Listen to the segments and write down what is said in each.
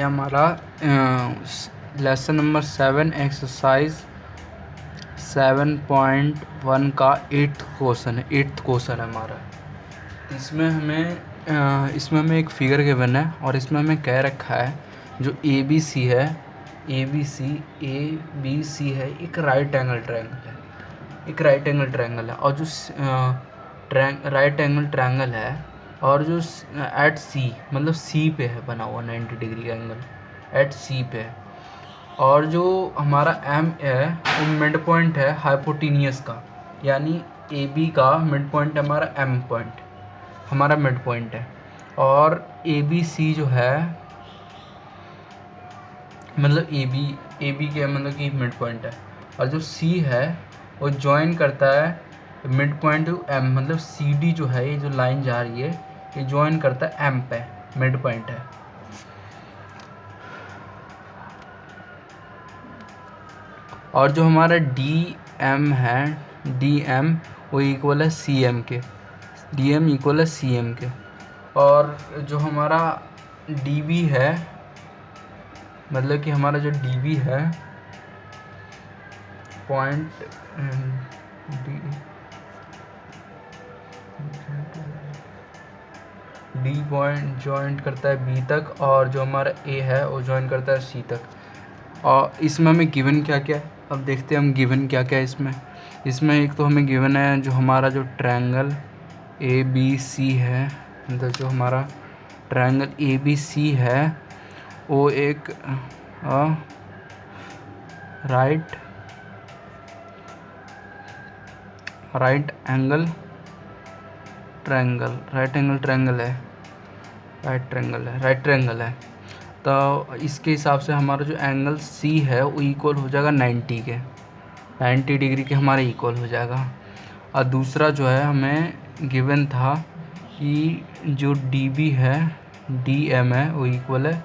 ये हमारा lesson number 7 exercise 7.1 का 8th क्वेश्चन है हमारा। इसमें हमें एक फिगर गिवन है और इसमें हमें कह रखा है जो ए बी सी है एक राइट एंगल ट्रायंगल है और जो राइट एंगल ट्रायंगल है और जो एट सी मतलब सी पे है बना हुआ 90 डिग्री का एंगल एट सी पे है, और जो हमारा एम है वो मिड पॉइंट है हाइपोटेन्यूस का, यानी ए बी का मिड पॉइंट हमारा एम पॉइंट हमारा मिड पॉइंट है, और ए बी सी जो है मतलब ए बी के मतलब कि मिड पॉइंट है, और जो सी है वो ज्वाइन करता है मिड पॉइंट टू एम, मतलब सी डी जो है ये जो लाइन जा रही है ये ज्वाइन करता है एम पे, मिड पॉइंट है। और जो हमारा डी एम वो इक्वल है सी एम के, डी एम इक्वल है सी एम के, और जो हमारा डी बी है मतलब कि हमारा जो डी बी है पॉइंट डी पॉइंट ज्वाइंट करता है बी तक, और जो हमारा ए है वो ज्वाइन करता है सी तक। और इसमें हमें गिवन क्या क्या है अब देखते हैं हम गिवन क्या क्या है इसमें एक तो हमें गिवन है जो हमारा जो ट्रायंगल ए बी सी है, मतलब जो हमारा ट्रायंगल ए बी सी है वो एक राइट एंगल ट्रायंगल है। तो इसके हिसाब से हमारा जो एंगल सी है वो इक्वल हो जाएगा 90 डिग्री के हमारे इक्वल हो जाएगा। और दूसरा जो है हमें गिवन था कि जो डी बी है डी एम है वो इक्वल है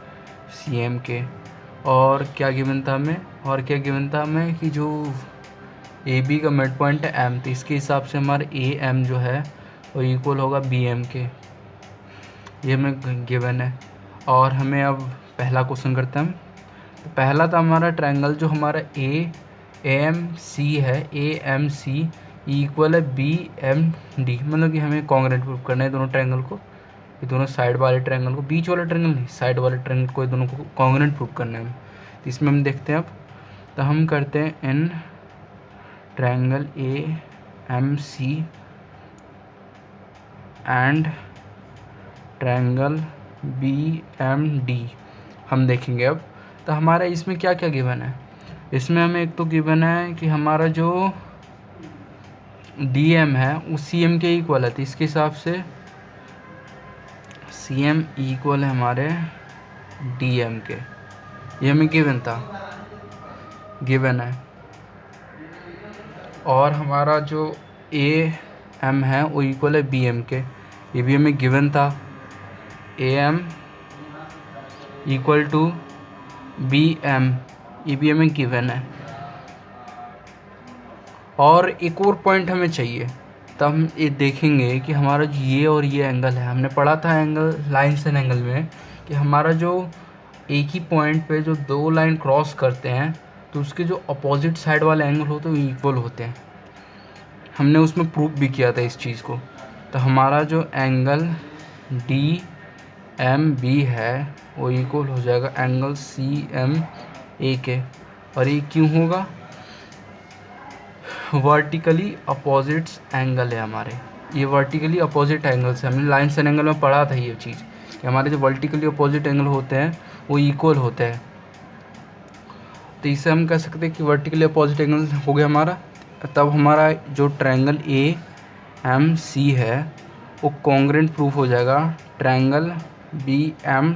सी एम के, और क्या गिवन था हमें कि जो ए बी का मिड पॉइंट है एम, तो इसके हिसाब से हमारे ए एम जो है वो इक्वल होगा बी एम के, ये हमें गिवन है। और हमें अब पहला क्वेश्चन करते हैं हम। तो पहला था हमारा ट्रायंगल जो हमारा ए एम सी है, ए एम सी इक्वल है बी एम डी, मतलब कि हमें कॉन्ग्रुएंट प्रूव करना है दोनों ट्रायंगल को, ये दोनों साइड वाले ट्रायंगल को, बीच वाले ट्रायंगल नहीं साइड वाले ट्रायंगल को, ये दोनों को कॉन्ग्रुएंट प्रूव करना है हमें। तो इसमें हम देखते हैं अब, तो हम करते हैं in triangle A M C and triangle B M D हम देखेंगे अब। तो हमारा इसमें क्या क्या गिवन है, इसमें हमें एक तो गिवन है कि हमारा जो डी एम है वो सी एम के इक्वल है, तो इसके हिसाब से सी एम इक्वल है हमारे डी एम के, ये हमें गिवन है। और हमारा जो ए एम है वो इक्वल है बी एम के, ये भी हमें गिवन था, A M equal to B M, ये भी हमें गिवन है। और एक और पॉइंट हमें चाहिए, तब हम ये देखेंगे कि हमारा जो ये और ये एंगल है, हमने पढ़ा था एंगल लाइन्स एंड एंगल में कि हमारा जो एक ही पॉइंट पे जो दो लाइन क्रॉस करते हैं तो उसके जो अपोजिट साइड वाले एंगल होते हैं वो इक्वल होते हैं, हमने उसमें प्रूफ भी किया था इस चीज़ को। तो हमारा जो एंगल डी एम बी है वो इक्वल हो जाएगा एंगल सी एम ए के, और ये क्यों होगा, वर्टिकली अपोजिट्स एंगल है हमारे, ये वर्टिकली अपोजिट एंगल्स है, हमने लाइन्स एंड एंगल में पढ़ा था ये चीज़ कि हमारे जो वर्टिकली अपोजिट एंगल होते हैं वो इक्वल होते हैं। तो इससे हम कह सकते हैं कि वर्टिकली अपोजिट एंगल हो गया हमारा, तब हमारा जो ट्रायंगल ए एम सी है वो कॉन्ग्रुएंट प्रूफ हो जाएगा ट्रायंगल बी एम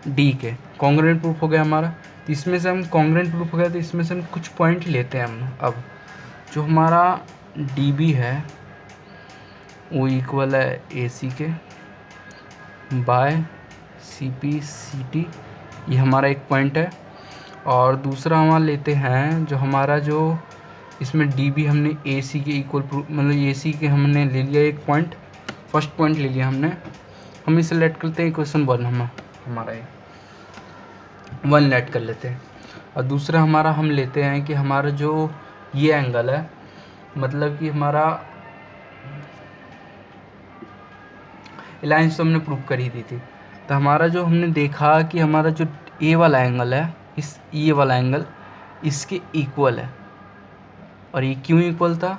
डी के, कॉन्ग्रुएंट प्रूफ हो गया हमारा। तो इसमें से हम कॉन्ग्रुएंट प्रूफ हो गया तो इसमें से हम कुछ पॉइंट लेते हैं हम। अब जो हमारा डी बी है वो इक्वल है ए सी के by C P C T, ये हमारा एक पॉइंट है। और दूसरा हमारा लेते हैं जो हमारा जो इसमें डी बी हमने ए सी के इक्वल मतलब ए सी के हमने ले लिया एक पॉइंट, फर्स्ट पॉइंट ले लिया हमने, हम इसे सेलेक्ट करते हैं क्वेश्चन 1 हमारा है। 1 लेट कर लेते हैं। और दूसरा हमारा हम लेते हैं कि हमारा जो ये एंगल है, मतलब कि हमारा लाइन्स तो हमने प्रूव कर ही दी थी। तो हमारा जो हमने देखा कि हमारा जो ए वाला एंगल है, इस ये वाला एंगल इसके इक्वल है। और ये क्यों इक्वल था?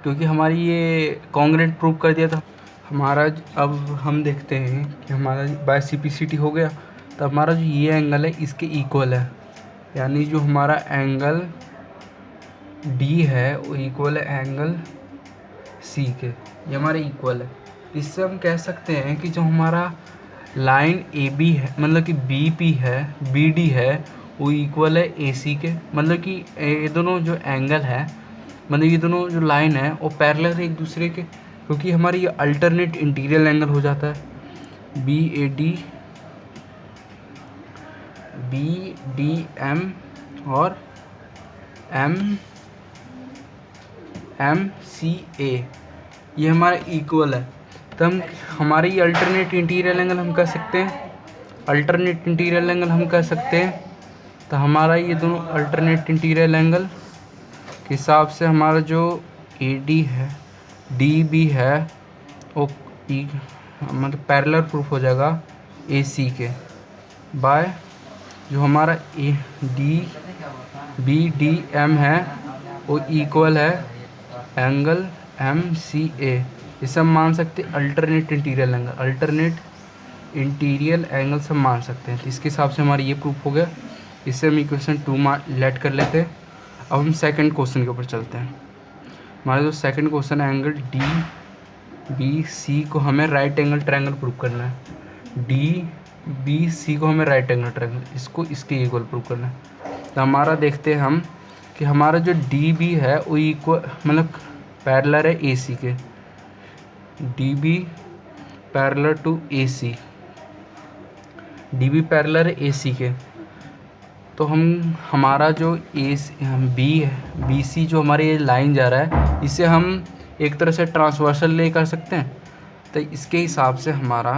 क्योंकि हमारी ये कॉन्ग्रुएंट प्रूव कर दिया था हमारा। अब हम देखते हैं कि हमारा बाय सिम्प्लिसिटी हो गया, तो हमारा जो ये एंगल है इसके इक्वल है, यानी जो हमारा एंगल डी है वो इक्वल है एंगल सी के। ये हमारे इक्वल है। इससे हम कह सकते हैं कि जो हमारा लाइन ए बी है, मतलब कि बी पी है, बी डी है, वो इक्वल है ए सी के। मतलब कि ये दोनों जो एंगल है, मतलब ये दोनों जो लाइन है वो पैरेलल है एक दूसरे के, क्योंकि हमारी ये अल्टरनेट इंटीरियर एंगल हो जाता है। B A D, B D M और एम एम सी ए, ये हमारा इक्वल है। तो हम हमारे ये अल्टरनेट इंटीरियर एंगल हम कह सकते हैं, अल्टरनेट इंटीरियर एंगल हम कह सकते हैं। तो हमारा ये दोनों अल्टरनेट इंटीरियर एंगल के हिसाब से हमारा जो ए डी है, डी बी है, वो मतलब पैरेलल प्रूफ हो जाएगा ए सी के, बाय जो हमारा A D B D M है वो इक्वल है एंगल एम सी ए। इसे हम मान सकते हैं alternate interior angle, alternate interior angle से मान सकते हैं। तो इसके हिसाब से हमारा ये प्रूफ हो गया। इससे हम इक्वेशन 2 लेट कर लेते हैं। अब हम सेकंड क्वेश्चन के ऊपर चलते हैं। हमारा जो सेकंड क्वेश्चन है, एंगल डी बी सी को हमें राइट एंगल ट्रायंगल प्रूव करना है। डी बी सी को हमें राइट एंगल ट्रायंगल, इसको इसके इक्वल प्रूव करना है। तो हमारा देखते हैं हम कि हमारा जो डी बी है वो इक्वल, मतलब पैरेलल है ए सी के। D B parallel to A C, D B parallel है ए सी के। तो हम हमारा जो ए बी है, बी सी जो हमारे ये लाइन जा रहा है, इसे हम एक तरह से ट्रांसवर्सल ले कर सकते हैं। तो इसके हिसाब से हमारा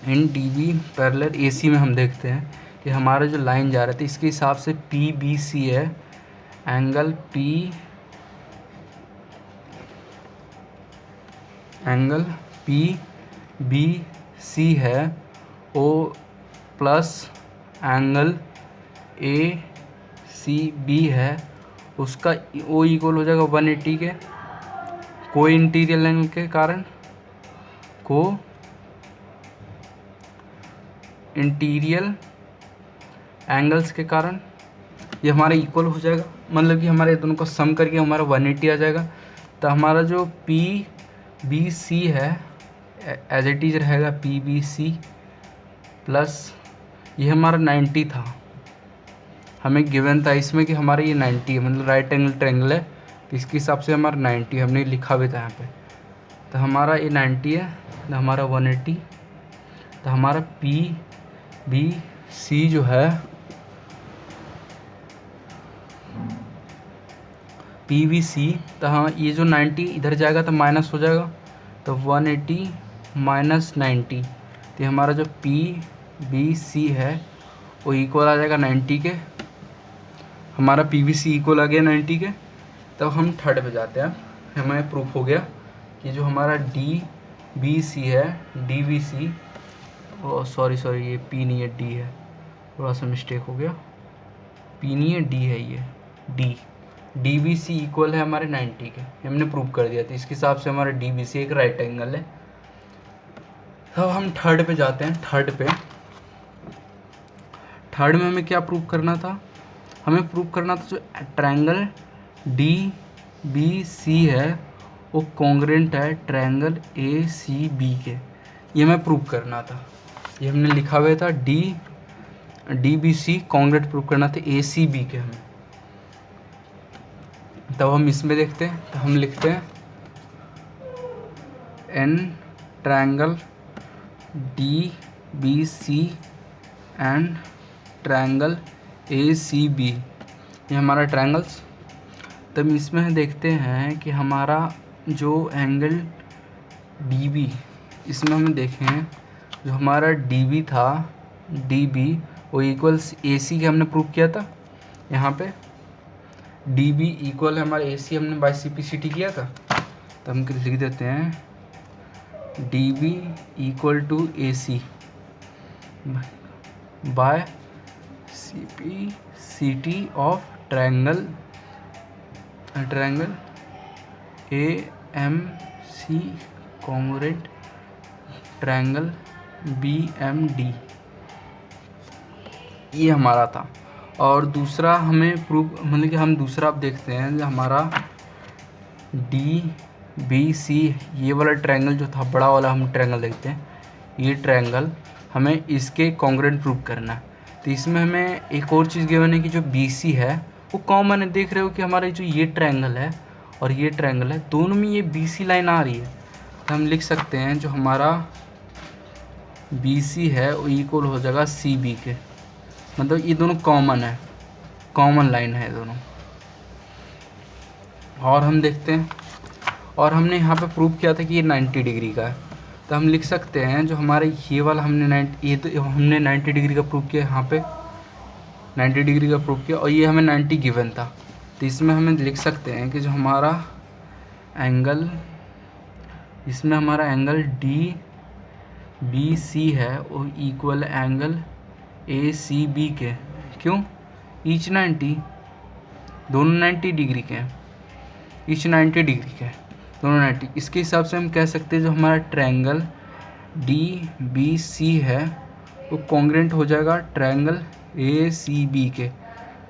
इन डी बी पैरेलल ए सी में हम देखते हैं कि हमारा जो लाइन जा रहा है, तो इसके हिसाब से पी बी सी है, एंगल पी बी सी है O plus angle A C B है, उसका ओ इक्वल हो जाएगा 180 के, को इंटीरियर एंगल के कारण, को इंटीरियर एंगल्स के कारण ये हमारा इक्वल हो जाएगा। मतलब कि हमारे दोनों को सम करके हमारा 180 आ जाएगा। तो हमारा जो पी बी सी है एज इट इज रहेगा पी बी सी प्लस ये हमारा 90 था, हमें गिवन था इसमें कि हमारा ये 90 है, मतलब राइट एंगल ट्रायंगल है, तो इसके हिसाब से हमारा 90 हमने लिखा भी था यहाँ पे। तो हमारा ये 90 है, तो हमारा 180। तो हमारा पी बी सी जो है, पी बी सी, तो हाँ ये जो 90 इधर जाएगा तो माइनस हो जाएगा, तो 180 माइनस 90, तो हमारा जो पी बी सी है वो इक्वल आ जाएगा 90 के। हमारा पी बी सी इक्वल आ गया 90 के। तब हम थर्ड पे जाते हैं। हमें प्रूफ हो गया कि जो हमारा डी बी सी है, डी बी सी, ओ सॉरी ये पी नहीं है डी है, थोड़ा सा मिस्टेक हो गया, पी नहीं है डी है, ये डी बी सी इक्वल है हमारे 90 के, हमने प्रूव कर दिया था। इसके हिसाब से हमारा डी बी सी एक राइट एंगल है। अब हम थर्ड पे जाते हैं। थर्ड में हमें क्या प्रूव करना था? हमें प्रूव करना था जो ट्रायंगल डी बी सी है वो कॉन्ग्रुएंट है ट्रायंगल ए सी बी के, ये हमें प्रूव करना था। ये हमने लिखा हुआ था D B C congruent prove करना था ए सी बी के हमें। तब हम इसमें देखते हैं, तो हम लिखते हैं in triangle D B C and triangle A C B, ये हमारा ट्रायंगल्स। तब इसमें हम देखते हैं कि हमारा जो एंगल डी बी, इसमें हम देखें जो हमारा डी बी था डी बी वो इक्वल्स ए सी के हमने प्रूव किया था। यहाँ पे डी बी इक्वल है हमारे ए सी, हमने by C P C T किया था। तो हम लिख देते हैं D B equal to A C by C P C T of triangle A M C congruent triangle B M D, ये हमारा था। और दूसरा हमें प्रूफ मतलब कि हम दूसरा आप देखते हैं, जो हमारा डी बी सी ये वाला ट्रायंगल जो था बड़ा वाला हम ट्रायंगल देखते हैं, ये ट्रायंगल हमें इसके कॉन्ग्रुएंट प्रूव करना है। तो इसमें हमें एक और चीज़ गिवन है कि जो बी सी है वो कॉमन है। देख रहे हो कि हमारा जो ये ट्रायंगल है और ये ट्रायंगल है, दोनों में ये बी सी लाइन आ रही है। तो हम लिख सकते हैं जो हमारा बी सी है वो इक्वल हो जाएगा सी बी के, मतलब ये दोनों कॉमन है, कॉमन लाइन है दोनों। और हम देखते हैं, और हमने यहाँ पे प्रूव किया था कि ये 90 डिग्री का है। तो हम लिख सकते हैं जो हमारे ये वाला हमने हमने 90 डिग्री का प्रूव किया, यहाँ पे 90 डिग्री का प्रूव किया, और ये हमें 90 गिवन था। तो इसमें हमें लिख सकते हैं कि जो हमारा एंगल, इसमें हमारा एंगल डी बी सी है वो equal angle A C B के। क्यों? ईच 90, दोनों 90 डिग्री के हैं, ईच 90 डिग्री के दोनों 90। इसके हिसाब से हम कह सकते हैं जो हमारा ट्रायंगल डी बी सी है वो कॉन्ग्रुएंट हो जाएगा ट्रायंगल ए सी बी के।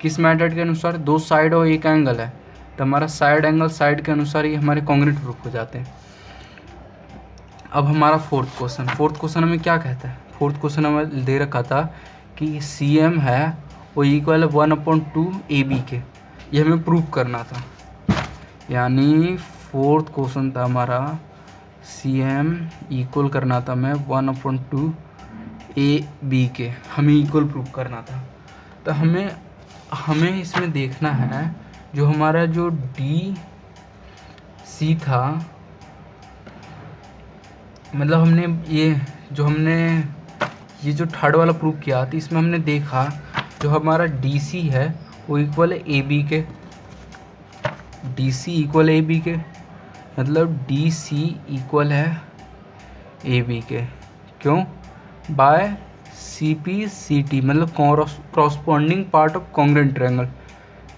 किस मेथड के अनुसार? दो साइड और एक एंगल है, तो हमारा साइड एंगल साइड के अनुसार ही हमारे कॉन्ग्रुएंट प्रूफ हो जाते हैं। अब हमारा फोर्थ क्वेश्चन हमें क्या कहता है? फोर्थ क्वेश्चन हमें दे रखा था कि सी एम है वो इक्वल है 1/2 ए बी के, ये हमें प्रूव करना था। यानी फोर्थ क्वेश्चन था हमारा सी एम इक्वल करना था हमें 1/2 ए बी के, हमें इक्वल प्रूव करना था। तो हमें इसमें देखना है जो हमारा जो डी सी था, मतलब हमने ये जो थर्ड वाला प्रूव किया तो इसमें हमने देखा जो हमारा डी सी है वो इक्वल है ए बी के, D C equal A B के, मतलब डी सी इक्वल है ए बी के। क्यों? By C P C T, मतलब corresponding part of congruent triangle.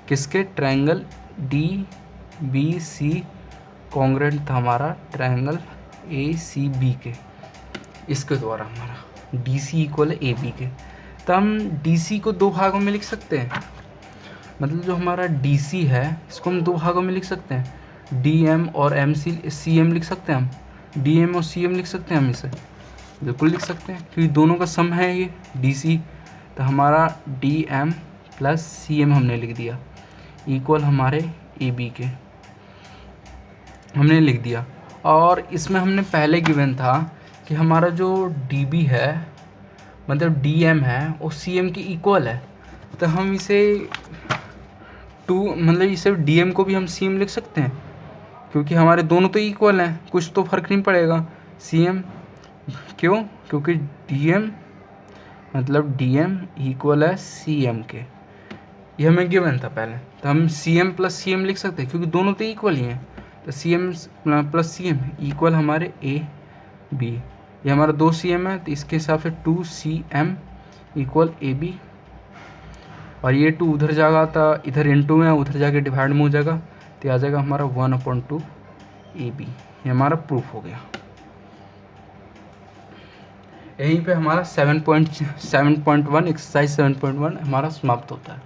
किसके? Triangle D B C congruent था हमारा ट्रायंगल ए सी बी के, इसके द्वारा हमारा D C equal A B के। तो हम डी सी को दो भागों में लिख सकते हैं, मतलब जो हमारा डी सी है इसको हम दो भागों में लिख सकते हैं, डी एम और एम सी एम लिख सकते हैं हम, डी एम और सी एम लिख सकते हैं हम, इसे बिल्कुल लिख सकते हैं क्योंकि दोनों का सम है ये डी सी। तो हमारा D M plus C M हमने लिख दिया इक्वल हमारे ए बी के हमने लिख दिया। और इसमें हमने पहले गिवन था कि हमारा जो डी बी है मतलब डी एम है वो सी एम के इक्वल है। तो हम इसे मतलब इसे डी एम को भी हम सी एम लिख सकते हैं क्योंकि हमारे दोनों तो इक्वल हैं, कुछ तो फर्क नहीं पड़ेगा। सी एम क्यों? क्योंकि डी एम मतलब डी एम इक्वल है सी एम के, ये हमें गिवन था पहले। तो हम C M plus C M लिख सकते हैं क्योंकि दोनों तो इक्वल ही हैं। तो C M plus C M equal हमारे ए बी, ये हमारा 2 सी एम है तो इसके हिसाब से 2 C M equal A B, और ये 2 उधर जाएगा तो इधर इनटू में उधर जाके डिवाइड में हो जाएगा तो आ जाएगा हमारा 1/2 ए बी। ये हमारा प्रूफ हो गया। यहीं पे हमारा 7.1 एक्सरसाइज 7.1 हमारा समाप्त होता है।